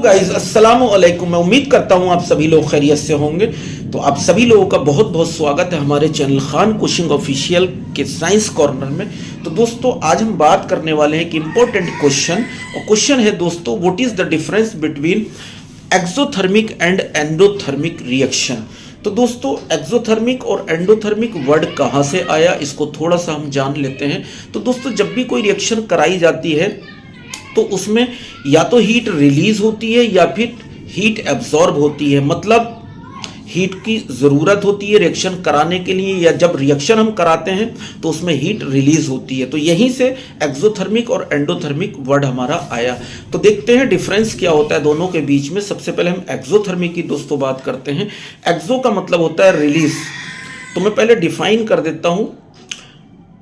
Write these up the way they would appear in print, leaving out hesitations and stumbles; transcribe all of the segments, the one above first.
Guys, अस्सलामु अलैकुम। मैं उम्मीद करता हूँ आप सभी लोग खैरियत से होंगे। तो आप सभी लोगों का बहुत बहुत स्वागत है हमारे चैनल खान कोचिंग ऑफिशियल के साइंस कॉर्नर में। तो दोस्तों आज हम बात करने वाले हैं कि इम्पोर्टेंट क्वेश्चन, और क्वेश्चन है दोस्तों, what is the difference between exothermic and endothermic reaction. तो दोस्तों एक्सोथर्मिक और एंडोथर्मिक वर्ड कहाँ से आया, इसको थोड़ा सा हम जान लेते हैं। तो दोस्तों जब भी कोई रिएक्शन कराई जाती है तो उसमें या तो हीट रिलीज होती है या फिर हीट एब्जॉर्ब होती है। मतलब हीट की ज़रूरत होती है रिएक्शन कराने के लिए, या जब रिएक्शन हम कराते हैं तो उसमें हीट रिलीज होती है। तो यहीं से एक्सोथर्मिक और एंडोथर्मिक वर्ड हमारा आया। तो देखते हैं डिफरेंस क्या होता है दोनों के बीच में। सबसे पहले हम एक्सोथर्मिक की दोस्तों बात करते हैं। एक्सो का मतलब होता है रिलीज। तो मैं पहले डिफाइन कर देता हूं,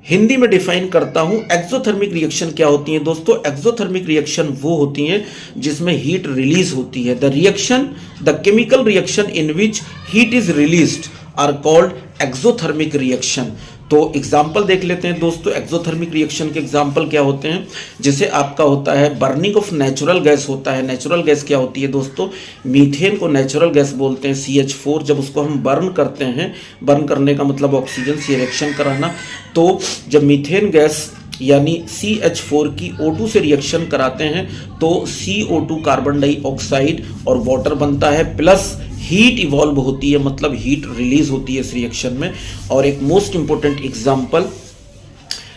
हिंदी में डिफाइन करता हूं। एक्सोथर्मिक रिएक्शन क्या होती है दोस्तों? एक्सोथर्मिक रिएक्शन वो होती हैं जिसमें हीट रिलीज होती है। The chemical reaction in which heat is released are called exothermic reaction. तो एग्जाम्पल देख लेते हैं दोस्तों। एक्सोथर्मिक रिएक्शन के एग्जाम्पल क्या होते हैं? जैसे आपका होता है बर्निंग ऑफ नेचुरल गैस होता है। नेचुरल गैस क्या होती है दोस्तों? मीथेन को नेचुरल गैस बोलते हैं, CH4। जब उसको हम बर्न करते हैं, बर्न करने का मतलब ऑक्सीजन से रिएक्शन कराना। तो जब मीथेन गैस यानी CH4 की O2 से रिएक्शन कराते हैं तो CO2 कार्बन डाइऑक्साइड और वाटर बनता है, प्लस हीट इवॉल्व होती है, मतलब हीट रिलीज होती है इस रिएक्शन में। और एक मोस्ट इंपॉर्टेंट एग्जांपल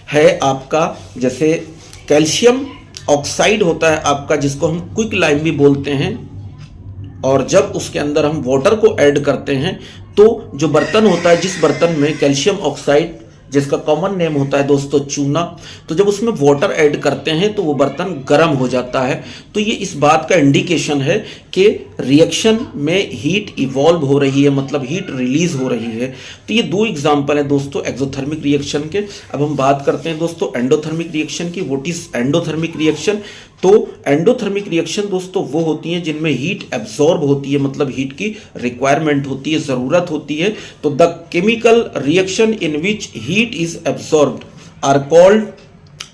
है आपका, जैसे कैल्शियम ऑक्साइड होता है आपका, जिसको हम क्विक लाइम भी बोलते हैं। और जब उसके अंदर हम वाटर को ऐड करते हैं तो जो बर्तन होता है, जिस बर्तन में कैल्शियम ऑक्साइड, जिसका कॉमन नेम होता है दोस्तों चूना, तो जब उसमें वाटर ऐड करते हैं तो वो बर्तन गर्म हो जाता है। तो ये इस बात का इंडिकेशन है कि रिएक्शन में हीट इवॉल्व हो रही है, मतलब हीट रिलीज हो रही है। तो ये दो एग्जांपल है दोस्तों एक्सोथर्मिक रिएक्शन के। अब हम बात करते हैं दोस्तों एंडोथर्मिक रिएक्शन की। What is endothermic reaction? तो एंडोथर्मिक रिएक्शन दोस्तों वो होती हैं जिनमें हीट एब्जॉर्ब होती है, मतलब हीट की रिक्वायरमेंट होती है, ज़रूरत होती है। तो the chemical reaction in which heat is absorbed are called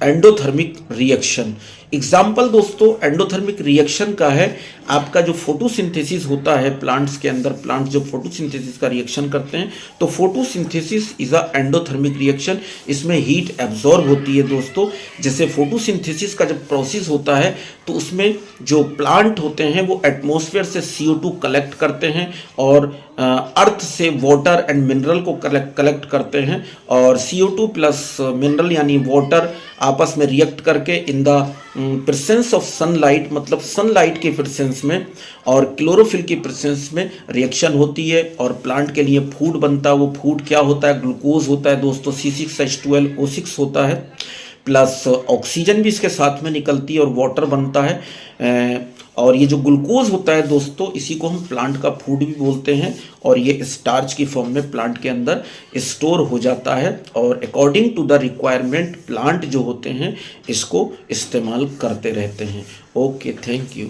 endothermic reaction. Example दोस्तों एंडोथर्मिक रिएक्शन का है आपका जो फोटोसिंथेसिस होता है प्लांट्स के अंदर। प्लांट्स जो फोटोसिंथेसिस का रिएक्शन करते हैं तो photosynthesis is a endothermic reaction. इसमें हीट एब्जॉर्ब होती है दोस्तों। जैसे फोटोसिंथेसिस का जब प्रोसेस होता है तो उसमें जो प्लांट होते हैं वो एटमॉस्फेयर से CO2 कलेक्ट करते हैं और अर्थ से वाटर एंड मिनरल को कलेक्ट करते हैं, और CO2 प्लस मिनरल यानी वाटर आपस में रिएक्ट करके in the presence of sunlight, मतलब सनलाइट के प्रेजेंस में और क्लोरोफिल की प्रेजेंस में रिएक्शन होती है और प्लांट के लिए फूड बनता है। वो फूड क्या होता है? ग्लूकोज होता है दोस्तों, C6H12O6 होता है, प्लस ऑक्सीजन भी इसके साथ में निकलती है और वाटर बनता है। और ये जो ग्लूकोज होता है दोस्तों, इसी को हम प्लांट का फूड भी बोलते हैं, और ये स्टार्च की फॉर्म में प्लांट के अंदर स्टोर हो जाता है और according to the requirement plant जो होते हैं इसको इस्तेमाल करते रहते हैं। Okay, thank you.